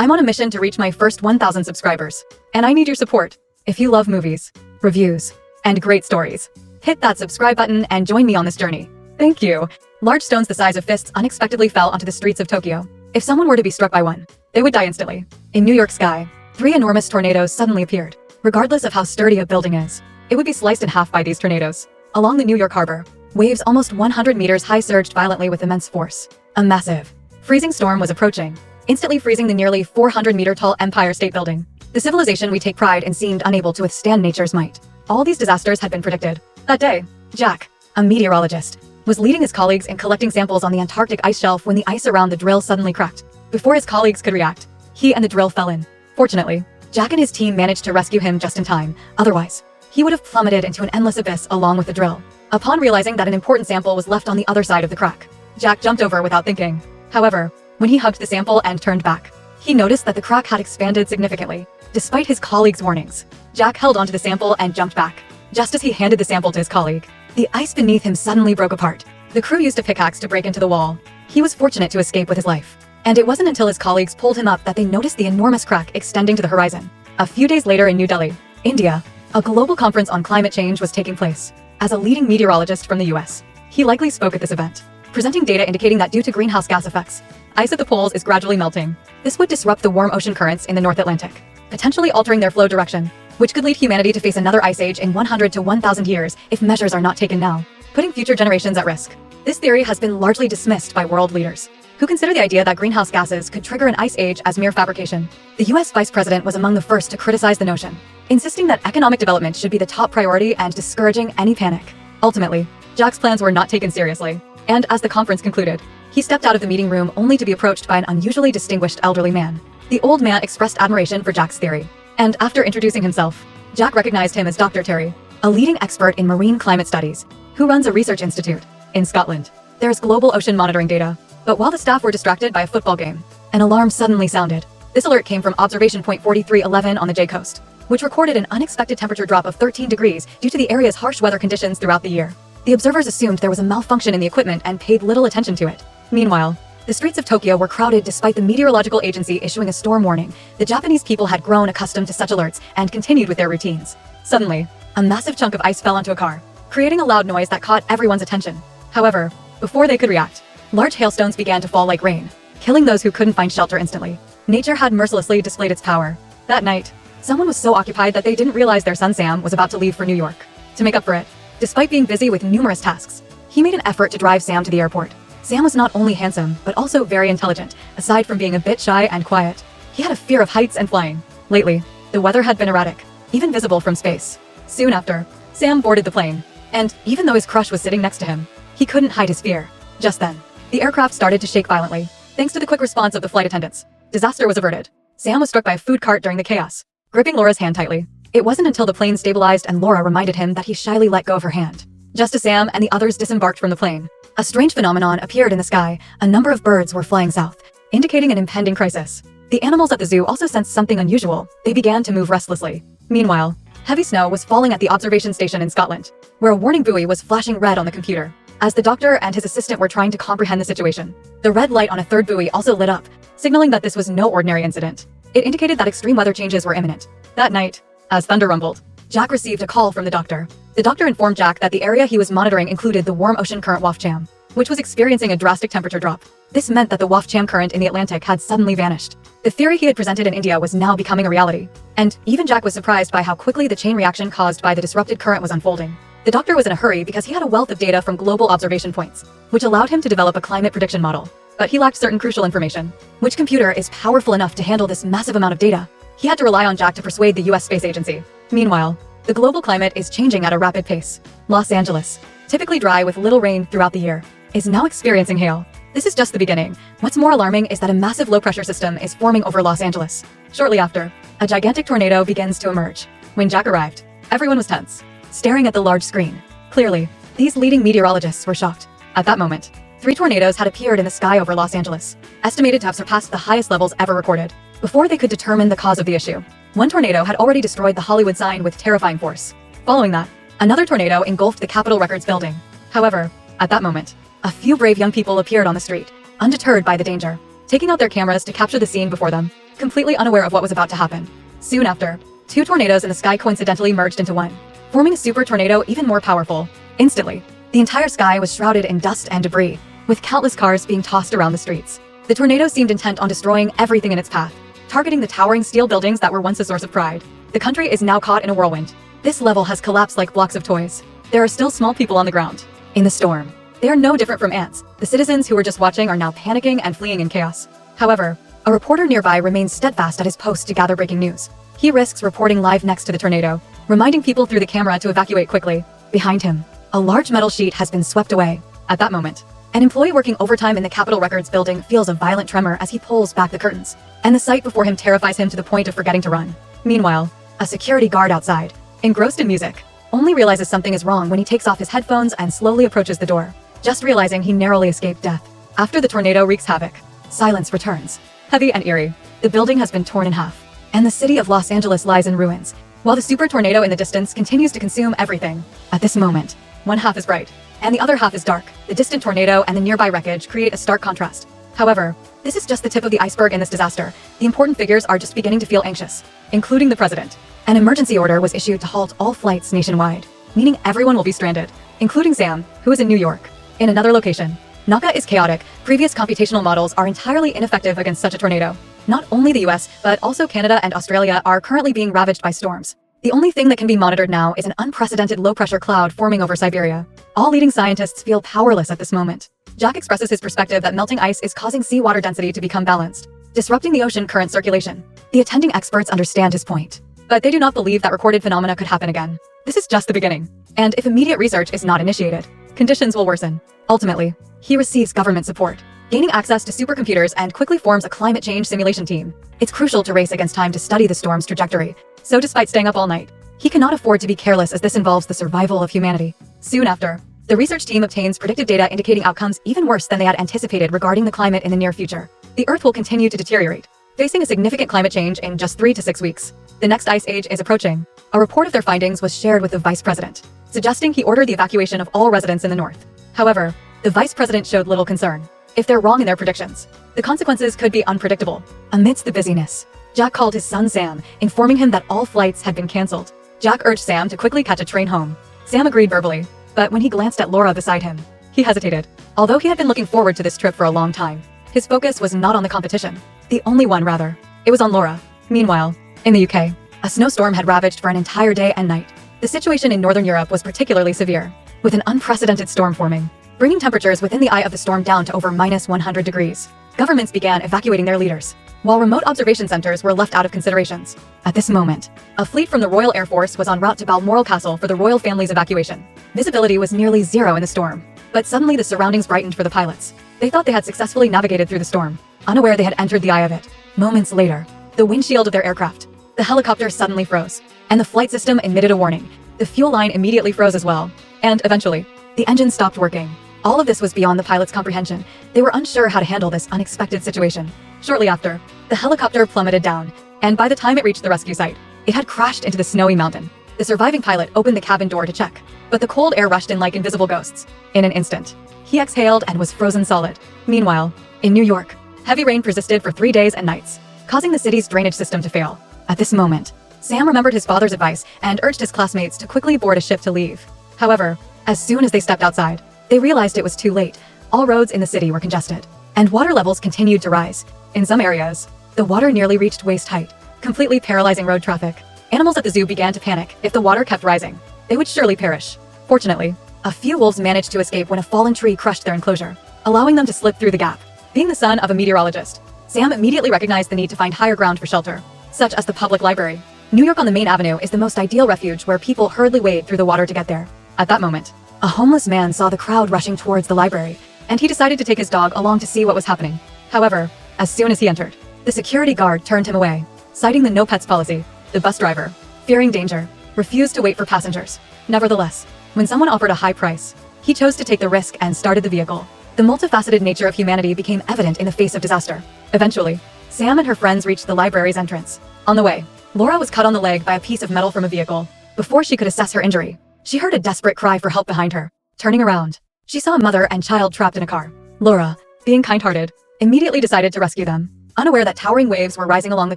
I'm on a mission to reach my first 1,000 subscribers, and I need your support. If you love movies, reviews, and great stories, hit that subscribe button and join me on this journey. Thank you. Large stones the size of fists unexpectedly fell onto the streets of Tokyo. If someone were to be struck by one, they would die instantly. In New York sky, 3 enormous tornadoes suddenly appeared. Regardless of how sturdy a building is, it would be sliced in half by these tornadoes. Along the New York harbor, waves almost 100 meters high surged violently with immense force. A massive, freezing storm was approaching, instantly freezing the nearly 400-meter-tall Empire State Building. The civilization we take pride in seemed unable to withstand nature's might. All these disasters had been predicted. That day, Jack, a meteorologist, was leading his colleagues in collecting samples on the Antarctic ice shelf when the ice around the drill suddenly cracked. Before his colleagues could react, he and the drill fell in. Fortunately, Jack and his team managed to rescue him just in time. Otherwise, he would have plummeted into an endless abyss along with the drill. Upon realizing that an important sample was left on the other side of the crack, Jack jumped over without thinking. However, when he hugged the sample and turned back, he noticed that the crack had expanded significantly. Despite his colleagues' warnings, Jack held onto the sample and jumped back. Just as he handed the sample to his colleague, the ice beneath him suddenly broke apart. The crew used a pickaxe to break into the wall. He was fortunate to escape with his life. And it wasn't until his colleagues pulled him up that they noticed the enormous crack extending to the horizon. A few days later in New Delhi, India, a global conference on climate change was taking place. As a leading meteorologist from the US, he likely spoke at this event, presenting data indicating that due to greenhouse gas effects, ice at the poles is gradually melting. This would disrupt the warm ocean currents in the North Atlantic, potentially altering their flow direction, which could lead humanity to face another ice age in 100 to 1,000 years if measures are not taken now, putting future generations at risk. This theory has been largely dismissed by world leaders, who consider the idea that greenhouse gases could trigger an ice age as mere fabrication. The US vice president was among the first to criticize the notion, insisting that economic development should be the top priority and discouraging any panic. Ultimately, Jack's plans were not taken seriously, and as the conference concluded, he stepped out of the meeting room only to be approached by an unusually distinguished elderly man. The old man expressed admiration for Jack's theory, and after introducing himself, Jack recognized him as Dr. Terry, a leading expert in marine climate studies, who runs a research institute in Scotland. There's global ocean monitoring data, but while the staff were distracted by a football game, an alarm suddenly sounded. This alert came from observation point 4311 on the J coast, which recorded an unexpected temperature drop of 13 degrees due to the area's harsh weather conditions throughout the year. The observers assumed there was a malfunction in the equipment and paid little attention to it. Meanwhile, the streets of Tokyo were crowded despite the meteorological agency issuing a storm warning. The Japanese people had grown accustomed to such alerts and continued with their routines. Suddenly, a massive chunk of ice fell onto a car, creating a loud noise that caught everyone's attention. However, before they could react, large hailstones began to fall like rain, killing those who couldn't find shelter instantly. Nature had mercilessly displayed its power. That night, someone was so occupied that they didn't realize their son Sam was about to leave for New York. To make up for it, despite being busy with numerous tasks, he made an effort to drive Sam to the airport. Sam was not only handsome, but also very intelligent, aside from being a bit shy and quiet. He had a fear of heights and flying. Lately, the weather had been erratic, even visible from space. Soon after, Sam boarded the plane, and even though his crush was sitting next to him, he couldn't hide his fear. Just then, the aircraft started to shake violently. Thanks to the quick response of the flight attendants, disaster was averted. Sam was struck by a food cart during the chaos, gripping Laura's hand tightly. It wasn't until the plane stabilized and Laura reminded him that he shyly let go of her hand. Just as Sam and the others disembarked from the plane, a strange phenomenon appeared in the sky. A number of birds were flying south, indicating an impending crisis. The animals at the zoo also sensed something unusual. They began to move restlessly. Meanwhile, heavy snow was falling at the observation station in Scotland, where a warning buoy was flashing red on the computer. As the doctor and his assistant were trying to comprehend the situation, the red light on a third buoy also lit up, signaling that this was no ordinary incident. It indicated that extreme weather changes were imminent. That night, as thunder rumbled, Jack received a call from the doctor. The doctor informed Jack that the area he was monitoring included the warm ocean current WAFCHAM, which was experiencing a drastic temperature drop. This meant that the WAFCHAM current in the Atlantic had suddenly vanished. The theory he had presented in India was now becoming a reality, and even Jack was surprised by how quickly the chain reaction caused by the disrupted current was unfolding. The doctor was in a hurry because he had a wealth of data from global observation points, which allowed him to develop a climate prediction model. But he lacked certain crucial information. Which computer is powerful enough to handle this massive amount of data? He had to rely on Jack to persuade the US Space Agency. Meanwhile, the global climate is changing at a rapid pace. Los Angeles, typically dry with little rain throughout the year, is now experiencing hail. This is just the beginning. What's more alarming is that a massive low-pressure system is forming over Los Angeles. Shortly after, a gigantic tornado begins to emerge. When Jack arrived, everyone was tense, staring at the large screen. Clearly, these leading meteorologists were shocked. At that moment, 3 tornadoes had appeared in the sky over Los Angeles, estimated to have surpassed the highest levels ever recorded. Before they could determine the cause of the issue, one tornado had already destroyed the Hollywood sign with terrifying force. Following that, another tornado engulfed the Capitol Records building. However, at that moment, a few brave young people appeared on the street, undeterred by the danger, taking out their cameras to capture the scene before them. completely unaware of what was about to happen. Soon after, two tornadoes in the sky coincidentally merged into one, forming a super tornado even more powerful. Instantly, the entire sky was shrouded in dust and debris, with countless cars being tossed around the streets. The tornado seemed intent on destroying everything in its path, targeting the towering steel buildings that were once a source of pride. The country is now caught in a whirlwind. This level has collapsed like blocks of toys. There are still small people on the ground. In the storm, they are no different from ants. The citizens who were just watching are now panicking and fleeing in chaos. However, a reporter nearby remains steadfast at his post to gather breaking news. He risks reporting live next to the tornado, reminding people through the camera to evacuate quickly. Behind him, a large metal sheet has been swept away. At that moment, an employee working overtime in the Capitol Records building feels a violent tremor as he pulls back the curtains, and the sight before him terrifies him to the point of forgetting to run. Meanwhile, a security guard outside, engrossed in music, only realizes something is wrong when he takes off his headphones and slowly approaches the door, just realizing he narrowly escaped death. After the tornado wreaks havoc, silence returns. Heavy and eerie, the building has been torn in half, and the city of Los Angeles lies in ruins, while the super tornado in the distance continues to consume everything. At this moment, one half is bright, and the other half is dark. The distant tornado and the nearby wreckage create a stark contrast. However, this is just the tip of the iceberg in this disaster. The important figures are just beginning to feel anxious, including the president. An emergency order was issued to halt all flights nationwide, meaning everyone will be stranded, including Sam, who is in New York. In another location, Naka is chaotic. Previous computational models are entirely ineffective against such a tornado. Not only the US, but also Canada and Australia are currently being ravaged by storms. The only thing that can be monitored now is an unprecedented low-pressure cloud forming over Siberia. All leading scientists feel powerless at this moment. Jack expresses his perspective that melting ice is causing seawater density to become balanced, disrupting the ocean current circulation. The attending experts understand his point, but they do not believe that recorded phenomena could happen again. This is just the beginning, and if immediate research is not initiated, conditions will worsen. Ultimately, he receives government support, gaining access to supercomputers and quickly forms a climate change simulation team. It's crucial to race against time to study the storm's trajectory, so despite staying up all night, he cannot afford to be careless as this involves the survival of humanity. Soon after, the research team obtains predictive data indicating outcomes even worse than they had anticipated regarding the climate in the near future. The Earth will continue to deteriorate, facing a significant climate change in just 3 to 6 weeks. The next ice age is approaching. A report of their findings was shared with the vice president, suggesting he ordered the evacuation of all residents in the north. However, the vice president showed little concern. If they're wrong in their predictions, the consequences could be unpredictable. Amidst the busyness, Jack called his son Sam, informing him that all flights had been canceled. Jack urged Sam to quickly catch a train home. Sam agreed verbally, but when he glanced at Laura beside him, he hesitated. Although he had been looking forward to this trip for a long time, his focus was not on the competition. The only one, rather. It was on Laura. Meanwhile, in the UK, a snowstorm had ravaged for an entire day and night. The situation in Northern Europe was particularly severe, with an unprecedented storm forming, bringing temperatures within the eye of the storm down to over -100 degrees. Governments began evacuating their leaders, while remote observation centers were left out of considerations. At this moment, a fleet from the Royal Air Force was en route to Balmoral Castle for the royal family's evacuation. Visibility was nearly zero in the storm, but suddenly the surroundings brightened for the pilots. They thought they had successfully navigated through the storm, unaware they had entered the eye of it. Moments later, the windshield of their aircraft, the helicopter suddenly froze, and the flight system emitted a warning. The fuel line immediately froze as well, and eventually, the engine stopped working. All of this was beyond the pilot's comprehension. They were unsure how to handle this unexpected situation. Shortly after, the helicopter plummeted down, and by the time it reached the rescue site, it had crashed into the snowy mountain. The surviving pilot opened the cabin door to check, but the cold air rushed in like invisible ghosts. In an instant, he exhaled and was frozen solid. Meanwhile, in New York, heavy rain persisted for 3 days and nights, causing the city's drainage system to fail. At this moment, Sam remembered his father's advice and urged his classmates to quickly board a ship to leave. However, as soon as they stepped outside, they realized it was too late. All roads in the city were congested, and water levels continued to rise. In some areas, the water nearly reached waist height, completely paralyzing road traffic. Animals at the zoo began to panic. If the water kept rising, they would surely perish. Fortunately, a few wolves managed to escape when a fallen tree crushed their enclosure, allowing them to slip through the gap. Being the son of a meteorologist, Sam immediately recognized the need to find higher ground for shelter, such as the public library. New York on the main avenue is the most ideal refuge where people hurriedly wade through the water to get there. At that moment, a homeless man saw the crowd rushing towards the library, and he decided to take his dog along to see what was happening. However, as soon as he entered, the security guard turned him away, citing the no pets policy. The bus driver, fearing danger, refused to wait for passengers. Nevertheless, when someone offered a high price, he chose to take the risk and started the vehicle. The multifaceted nature of humanity became evident in the face of disaster. Eventually, Sam and her friends reached the library's entrance. On the way, Laura was cut on the leg by a piece of metal from a vehicle. Before she could assess her injury, she heard a desperate cry for help behind her. Turning around, she saw a mother and child trapped in a car. Laura, being kind-hearted, immediately decided to rescue them. unaware that towering waves were rising along the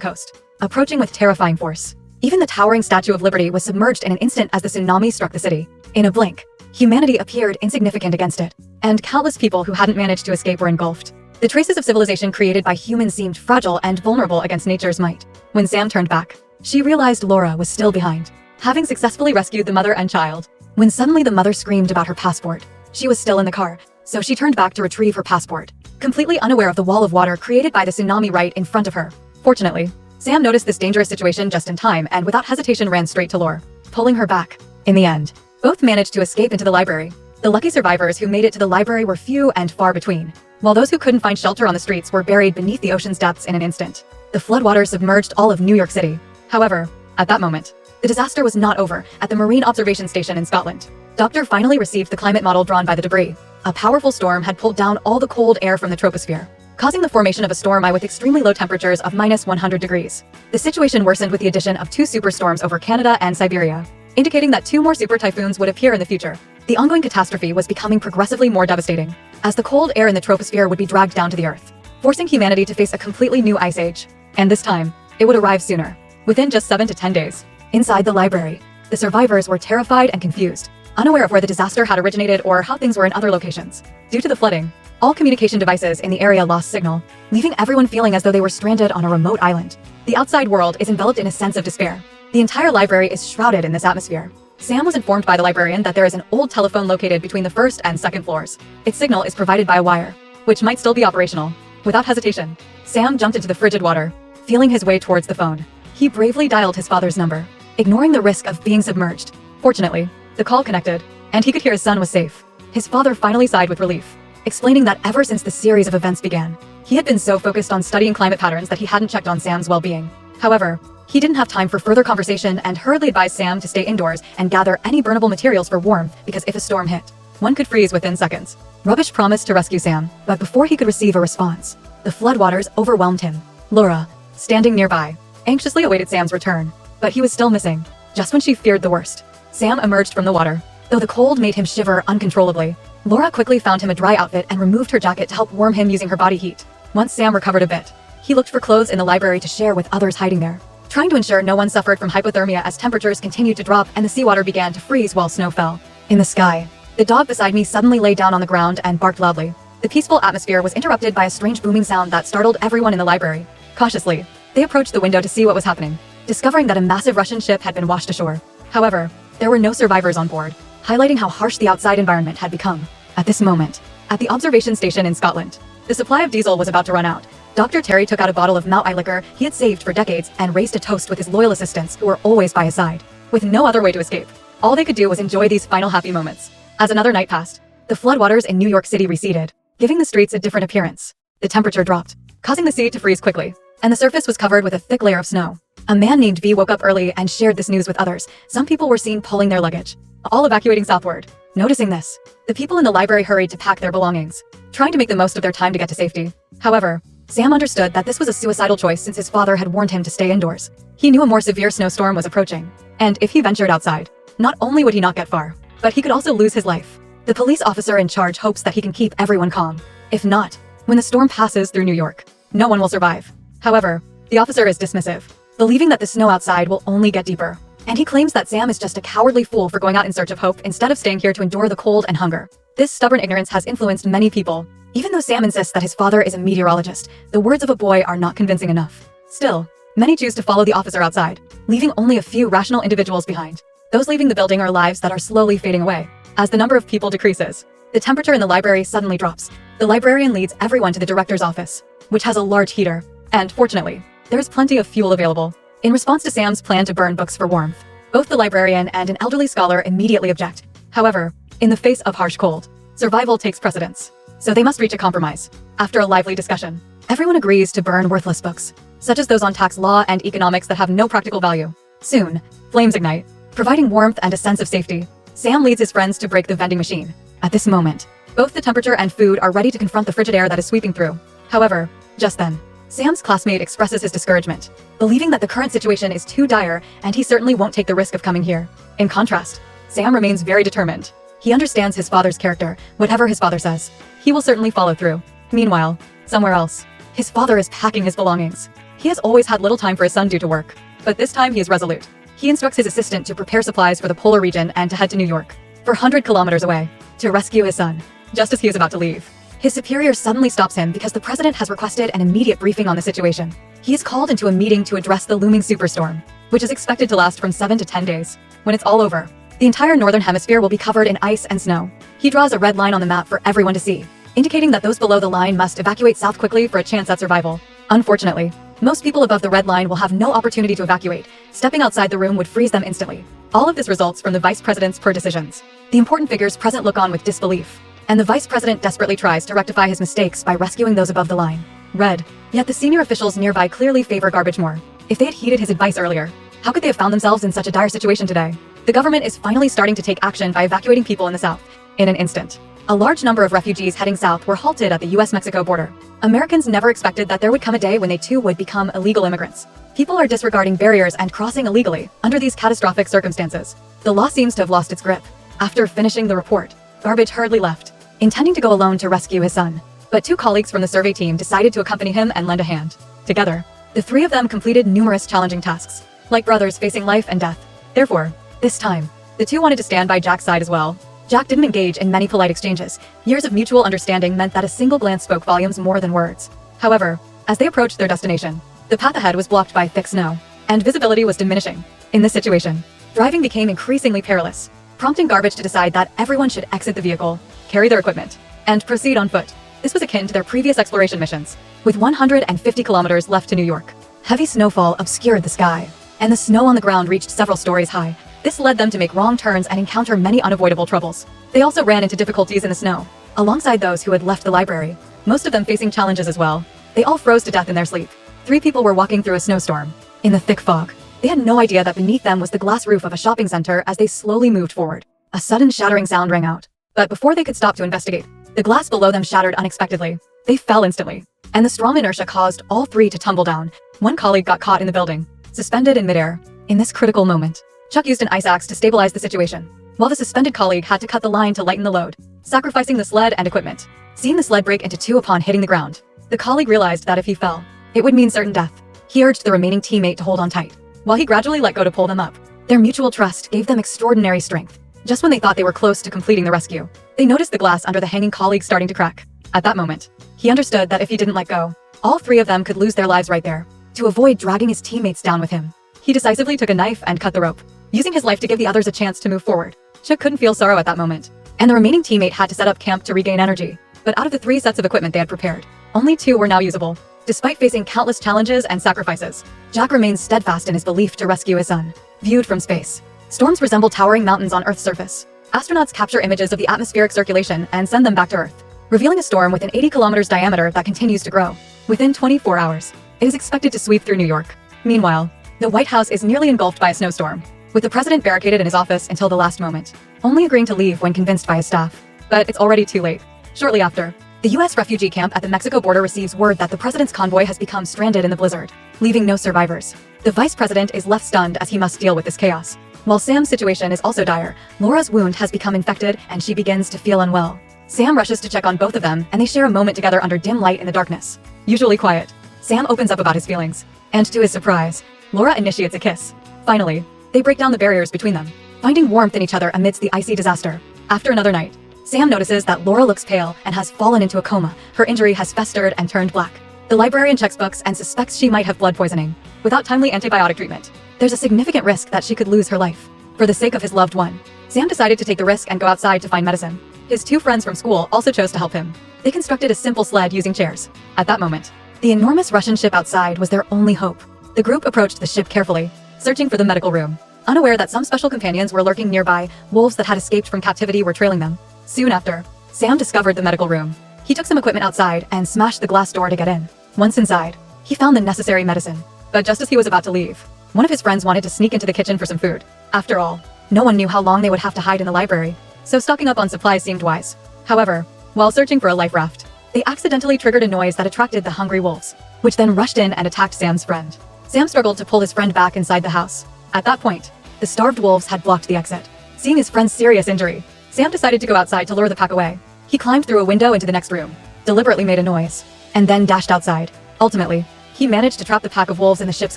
coast, approaching with terrifying force. Even the towering Statue of Liberty was submerged in an instant as the tsunami struck the city. In a blink, humanity appeared insignificant against it, and countless people who hadn't managed to escape were engulfed. The traces of civilization created by humans seemed fragile and vulnerable against nature's might. When Sam turned back, she realized Laura was still behind, having successfully rescued the mother and child. When suddenly the mother screamed about her passport, she was still in the car, so she turned back to retrieve her passport, completely unaware of the wall of water created by the tsunami right in front of her. Fortunately, Sam noticed this dangerous situation just in time and without hesitation ran straight to Laura, pulling her back. In the end, both managed to escape into the library. The lucky survivors who made it to the library were few and far between, while those who couldn't find shelter on the streets were buried beneath the ocean's depths in an instant. The floodwaters submerged all of New York City. However, at that moment, the disaster was not over at the Marine Observation Station in Scotland. Doctor finally received the climate model drawn by the debris. A powerful storm had pulled down all the cold air from the troposphere, causing the formation of a storm eye with extremely low temperatures of -100 degrees. The situation worsened with the addition of 2 superstorms over Canada and Siberia, indicating that 2 more super typhoons would appear in the future. The ongoing catastrophe was becoming progressively more devastating, as the cold air in the troposphere would be dragged down to the Earth, forcing humanity to face a completely new ice age. And this time, it would arrive sooner, within just 7 to 10 days. Inside the library, the survivors were terrified and confused, unaware of where the disaster had originated or how things were in other locations. Due to the flooding, all communication devices in the area lost signal, leaving everyone feeling as though they were stranded on a remote island. The outside world is enveloped in a sense of despair. The entire library is shrouded in this atmosphere. Sam was informed by the librarian that there is an old telephone located between the 1st and 2nd floors. Its signal is provided by a wire, which might still be operational. Without hesitation, Sam jumped into the frigid water, feeling his way towards the phone. He bravely dialed his father's number, ignoring the risk of being submerged. Fortunately, the call connected, and he could hear his son was safe. His father finally sighed with relief, explaining that ever since the series of events began, he had been so focused on studying climate patterns that he hadn't checked on Sam's well-being. However, he didn't have time for further conversation and hurriedly advised Sam to stay indoors and gather any burnable materials for warmth because if a storm hit, one could freeze within seconds. Rubbish promised to rescue Sam, but before he could receive a response, the floodwaters overwhelmed him. Laura, standing nearby, anxiously awaited Sam's return, but he was still missing. Just when she feared the worst, Sam emerged from the water. Though the cold made him shiver uncontrollably, Laura quickly found him a dry outfit and removed her jacket to help warm him using her body heat. Once Sam recovered a bit, he looked for clothes in the library to share with others hiding there, trying to ensure no one suffered from hypothermia as temperatures continued to drop and the seawater began to freeze while snow fell. In the sky, the dog beside me suddenly lay down on the ground and barked loudly. The peaceful atmosphere was interrupted by a strange booming sound that startled everyone in the library. Cautiously, they approached the window to see what was happening, discovering that a massive Russian ship had been washed ashore. However, there were no survivors on board, highlighting how harsh the outside environment had become. At this moment, at the observation station in Scotland, the supply of diesel was about to run out. Dr. Terry took out a bottle of Mount Eye liquor he had saved for decades and raised a toast with his loyal assistants who were always by his side. With no other way to escape, all they could do was enjoy these final happy moments. As another night passed, the floodwaters in New York City receded, giving the streets a different appearance. The temperature dropped, causing the sea to freeze quickly, and the surface was covered with a thick layer of snow. A man named V woke up early and shared this news with others. Some people were seen pulling their luggage, all evacuating southward. Noticing this, the people in the library hurried to pack their belongings, trying to make the most of their time to get to safety. However, Sam understood that this was a suicidal choice since his father had warned him to stay indoors. He knew a more severe snowstorm was approaching, and if he ventured outside, not only would he not get far, but he could also lose his life. The police officer in charge hopes that he can keep everyone calm. If not, when the storm passes through New York, no one will survive. However, the officer is dismissive, believing that the snow outside will only get deeper, and he claims that Sam is just a cowardly fool for going out in search of hope instead of staying here to endure the cold and hunger. This stubborn ignorance has influenced many people. Even though Sam insists that his father is a meteorologist, the words of a boy are not convincing enough. Still, many choose to follow the officer outside, leaving only a few rational individuals behind. Those leaving the building are lives that are slowly fading away. As the number of people decreases, the temperature in the library suddenly drops. The librarian leads everyone to the director's office, which has a large heater, and fortunately, there's plenty of fuel available. In response to Sam's plan to burn books for warmth, both the librarian and an elderly scholar immediately object. However, in the face of harsh cold, survival takes precedence, so they must reach a compromise. After a lively discussion, everyone agrees to burn worthless books, such as those on tax law and economics that have no practical value. Soon, flames ignite, providing warmth and a sense of safety. Sam leads his friends to break the vending machine. At this moment, both the temperature and food are ready to confront the frigid air that is sweeping through. However, just then, Sam's classmate expresses his discouragement, believing that the current situation is too dire and he certainly won't take the risk of coming here. In contrast, Sam remains very determined. He understands his father's character. Whatever his father says, he will certainly follow through. Meanwhile, somewhere else, His father is packing his belongings. He has always had little time for his son due to work, but this time he is resolute. He instructs his assistant to prepare supplies for the polar region and to head to New York, 400 kilometers away, to rescue his son. Just as he is about to leave, his superior suddenly stops him because the president has requested an immediate briefing on the situation. He is called into a meeting to address the looming superstorm, which is expected to last from 7 to 10 days. When it's all over, the entire northern hemisphere will be covered in ice and snow. He draws a red line on the map for everyone to see, indicating that those below the line must evacuate south quickly for a chance at survival. Unfortunately, most people above the red line will have no opportunity to evacuate. Stepping outside the room would freeze them instantly. All of this results from the vice president's poor decisions. The important figures present look on with disbelief, and the vice president desperately tries to rectify his mistakes by rescuing those above the line. Red. Yet the senior officials nearby clearly favor garbage more. If they had heeded his advice earlier, how could they have found themselves in such a dire situation today? The government is finally starting to take action by evacuating people in the south. In an instant, a large number of refugees heading south were halted at the US-Mexico border. Americans never expected that there would come a day when they too would become illegal immigrants. People are disregarding barriers and crossing illegally under these catastrophic circumstances. The law seems to have lost its grip. After finishing the report, Garbage hurriedly left, intending to go alone to rescue his son. But two colleagues from the survey team decided to accompany him and lend a hand. Together, the three of them completed numerous challenging tasks, like brothers facing life and death. Therefore, this time, the two wanted to stand by Jack's side as well. Jack didn't engage in many polite exchanges. Years of mutual understanding meant that a single glance spoke volumes more than words. However, as they approached their destination, the path ahead was blocked by thick snow, and visibility was diminishing. In this situation, driving became increasingly perilous, prompting Garbage to decide that everyone should exit the vehicle, carry their equipment, and proceed on foot. This was akin to their previous exploration missions, with 150 kilometers left to New York. Heavy snowfall obscured the sky, and the snow on the ground reached several stories high. This led them to make wrong turns and encounter many unavoidable troubles. They also ran into difficulties in the snow, alongside those who had left the library, most of them facing challenges as well. They all froze to death in their sleep. 3 people were walking through a snowstorm, in the thick fog. They had no idea that beneath them was the glass roof of a shopping center as they slowly moved forward. A sudden shattering sound rang out, but before they could stop to investigate, the glass below them shattered unexpectedly. They fell instantly, and the strong inertia caused all 3 to tumble down. One colleague got caught in the building, suspended in midair. In this critical moment, Chuck used an ice axe to stabilize the situation, while the suspended colleague had to cut the line to lighten the load, sacrificing the sled and equipment. Seeing the sled break into 2 upon hitting the ground, the colleague realized that if he fell, it would mean certain death. He urged the remaining teammate to hold on tight, while he gradually let go to pull them up. Their mutual trust gave them extraordinary strength. Just when they thought they were close to completing the rescue, they noticed the glass under the hanging colleague starting to crack. At that moment, he understood that if he didn't let go, all 3 of them could lose their lives right there. To avoid dragging his teammates down with him, he decisively took a knife and cut the rope, using his life to give the others a chance to move forward. Chuck couldn't feel sorrow at that moment, and the remaining teammate had to set up camp to regain energy. But out of the 3 sets of equipment they had prepared, only 2 were now usable. Despite facing countless challenges and sacrifices, Jack remains steadfast in his belief to rescue his son. Viewed from space, storms resemble towering mountains on Earth's surface. Astronauts capture images of the atmospheric circulation and send them back to Earth, revealing a storm with an 80 kilometers diameter that continues to grow. Within 24 hours, it is expected to sweep through New York. Meanwhile, the White House is nearly engulfed by a snowstorm, with the president barricaded in his office until the last moment, only agreeing to leave when convinced by his staff. But it's already too late. Shortly after, the US refugee camp at the Mexico border receives word that the president's convoy has become stranded in the blizzard, leaving no survivors. The vice president is left stunned as he must deal with this chaos. While Sam's situation is also dire, Laura's wound has become infected and she begins to feel unwell. Sam rushes to check on both of them and they share a moment together under dim light in the darkness. Usually quiet, Sam opens up about his feelings, and to his surprise, Laura initiates a kiss. Finally, they break down the barriers between them, finding warmth in each other amidst the icy disaster. After another night, Sam notices that Laura looks pale and has fallen into a coma. Her injury has festered and turned black. The librarian checks books and suspects she might have blood poisoning. Without timely antibiotic treatment, there's a significant risk that she could lose her life. For the sake of his loved one, Sam decided to take the risk and go outside to find medicine. His 2 friends from school also chose to help him. They constructed a simple sled using chairs. At that moment, the enormous Russian ship outside was their only hope. The group approached the ship carefully, searching for the medical room, unaware that some special companions were lurking nearby. Wolves that had escaped from captivity were trailing them. Soon after, Sam discovered the medical room. He took some equipment outside and smashed the glass door to get in. Once inside, he found the necessary medicine. But just as he was about to leave, one of his friends wanted to sneak into the kitchen for some food. After all, no one knew how long they would have to hide in the library, so stocking up on supplies seemed wise. However, while searching for a life raft, they accidentally triggered a noise that attracted the hungry wolves, which then rushed in and attacked Sam's friend. Sam struggled to pull his friend back inside the house. At that point, the starved wolves had blocked the exit. Seeing his friend's serious injury, Sam decided to go outside to lure the pack away. He climbed through a window into the next room, deliberately made a noise, and then dashed outside. Ultimately, he managed to trap the pack of wolves in the ship's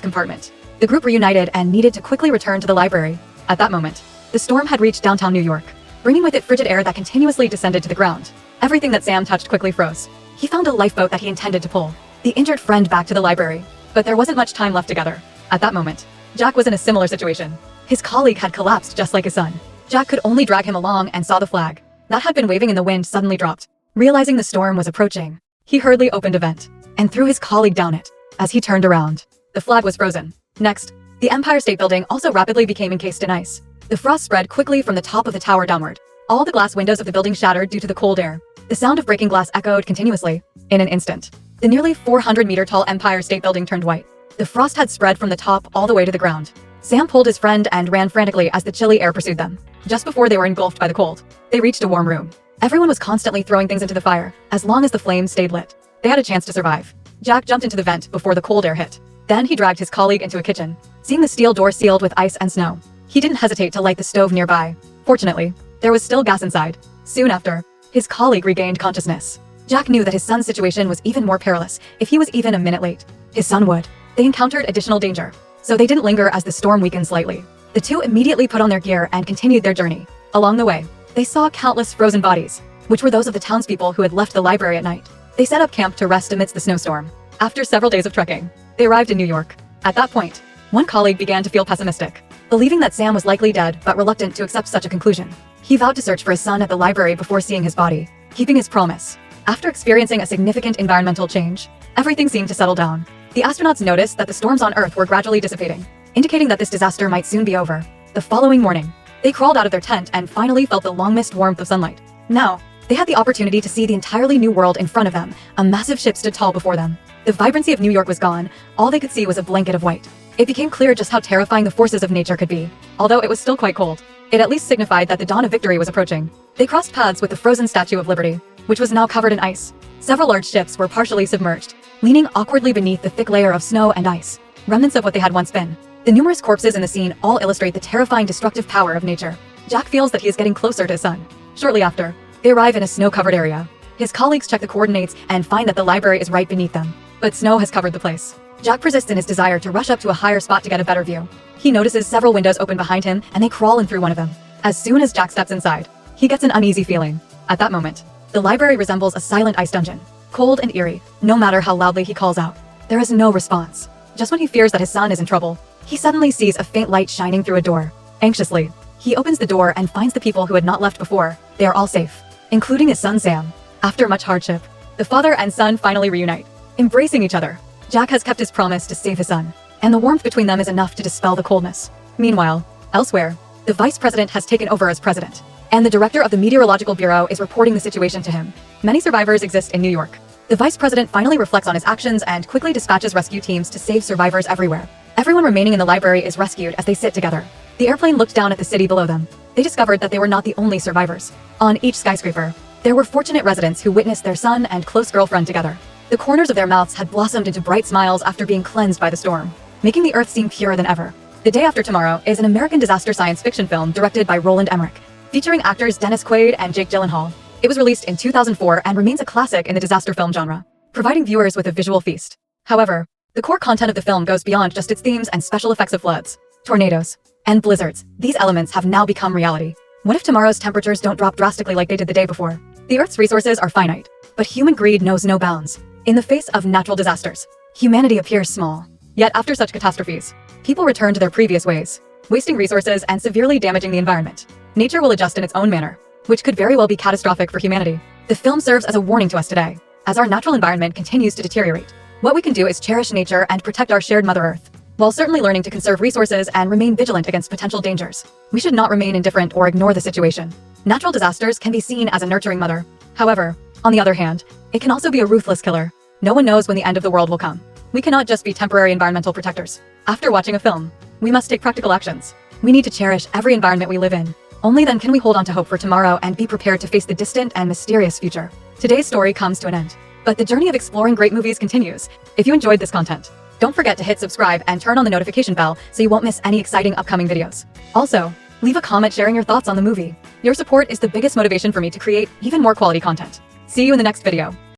compartment. The group reunited and needed to quickly return to the library. At that moment, the storm had reached downtown New York, bringing with it frigid air that continuously descended to the ground. Everything that Sam touched quickly froze. He found a lifeboat that he intended to pull the injured friend back to the library, but there wasn't much time left together. At that moment, Jack was in a similar situation. His colleague had collapsed just like his son. Jack could only drag him along and saw the flag that had been waving in the wind suddenly dropped. Realizing the storm was approaching, he hurriedly opened a vent and threw his colleague down it. As he turned around, the flag was frozen. Next, the Empire State Building also rapidly became encased in ice. The frost spread quickly from the top of the tower downward. All the glass windows of the building shattered due to the cold air. The sound of breaking glass echoed continuously. In an instant, the nearly 400-meter-tall Empire State Building turned white. The frost had spread from the top all the way to the ground. Sam pulled his friend and ran frantically as the chilly air pursued them. Just before they were engulfed by the cold, they reached a warm room. Everyone was constantly throwing things into the fire, as long as the flames stayed lit. They had a chance to survive. Jack jumped into the vent before the cold air hit. Then he dragged his colleague into a kitchen. Seeing the steel door sealed with ice and snow, he didn't hesitate to light the stove nearby. Fortunately, there was still gas inside. Soon after, his colleague regained consciousness. Jack knew that his son's situation was even more perilous if he was even a minute late. His son would. They encountered additional danger, so they didn't linger as the storm weakened slightly. The two immediately put on their gear and continued their journey. Along the way, they saw countless frozen bodies, which were those of the townspeople who had left the library at night. They set up camp to rest amidst the snowstorm. After several days of trekking, they arrived in New York. At that point, one colleague began to feel pessimistic, believing that Sam was likely dead but reluctant to accept such a conclusion. He vowed to search for his son at the library before seeing his body, keeping his promise. After experiencing a significant environmental change, everything seemed to settle down. The astronauts noticed that the storms on Earth were gradually dissipating, indicating that this disaster might soon be over. The following morning, they crawled out of their tent and finally felt the long-missed warmth of sunlight. Now, they had the opportunity to see the entirely new world in front of them. A massive ship stood tall before them. The vibrancy of New York was gone. All they could see was a blanket of white. It became clear just how terrifying the forces of nature could be. Although it was still quite cold, it at least signified that the dawn of victory was approaching. They crossed paths with the frozen Statue of Liberty, which was now covered in ice. Several large ships were partially submerged, leaning awkwardly beneath the thick layer of snow and ice, remnants of what they had once been. The numerous corpses in the scene all illustrate the terrifying destructive power of nature. Jack feels that he is getting closer to his son. Shortly after, they arrive in a snow-covered area. His colleagues check the coordinates and find that the library is right beneath them, but snow has covered the place. Jack persists in his desire to rush up to a higher spot to get a better view. He notices several windows open behind him and they crawl in through one of them. As soon as Jack steps inside, he gets an uneasy feeling. At that moment, the library resembles a silent ice dungeon, cold and eerie. No matter how loudly he calls out, there is no response. Just when he fears that his son is in trouble, he suddenly sees a faint light shining through a door. Anxiously, he opens the door and finds the people who had not left before. They are all safe, including his son Sam. After much hardship, the father and son finally reunite, embracing each other. Jack has kept his promise to save his son, and the warmth between them is enough to dispel the coldness. Meanwhile, elsewhere, the vice president has taken over as president, and the director of the Meteorological Bureau is reporting the situation to him. Many survivors exist in New York. The vice president finally reflects on his actions and quickly dispatches rescue teams to save survivors everywhere. Everyone remaining in the library is rescued as they sit together. The airplane looked down at the city below them. They discovered that they were not the only survivors. On each skyscraper, there were fortunate residents who witnessed their son and close girlfriend together. The corners of their mouths had blossomed into bright smiles after being cleansed by the storm, making the earth seem purer than ever. The Day After Tomorrow is an American disaster science fiction film directed by Roland Emmerich, featuring actors Dennis Quaid and Jake Gyllenhaal. It was released in 2004 and remains a classic in the disaster film genre, providing viewers with a visual feast. However, the core content of the film goes beyond just its themes and special effects of floods, tornadoes, and blizzards. These elements have now become reality. What if tomorrow's temperatures don't drop drastically like they did the day before? The Earth's resources are finite, but human greed knows no bounds. In the face of natural disasters, humanity appears small. Yet after such catastrophes, people return to their previous ways, wasting resources and severely damaging the environment. Nature will adjust in its own manner, which could very well be catastrophic for humanity. The film serves as a warning to us today, as our natural environment continues to deteriorate. What we can do is cherish nature and protect our shared Mother Earth, while certainly learning to conserve resources and remain vigilant against potential dangers. We should not remain indifferent or ignore the situation. Natural disasters can be seen as a nurturing mother. However, on the other hand, it can also be a ruthless killer. No one knows when the end of the world will come. We cannot just be temporary environmental protectors. After watching a film, we must take practical actions. We need to cherish every environment we live in. Only then can we hold on to hope for tomorrow and be prepared to face the distant and mysterious future. Today's story comes to an end, but the journey of exploring great movies continues. If you enjoyed this content, don't forget to hit subscribe and turn on the notification bell so you won't miss any exciting upcoming videos. Also, leave a comment sharing your thoughts on the movie. Your support is the biggest motivation for me to create even more quality content. See you in the next video.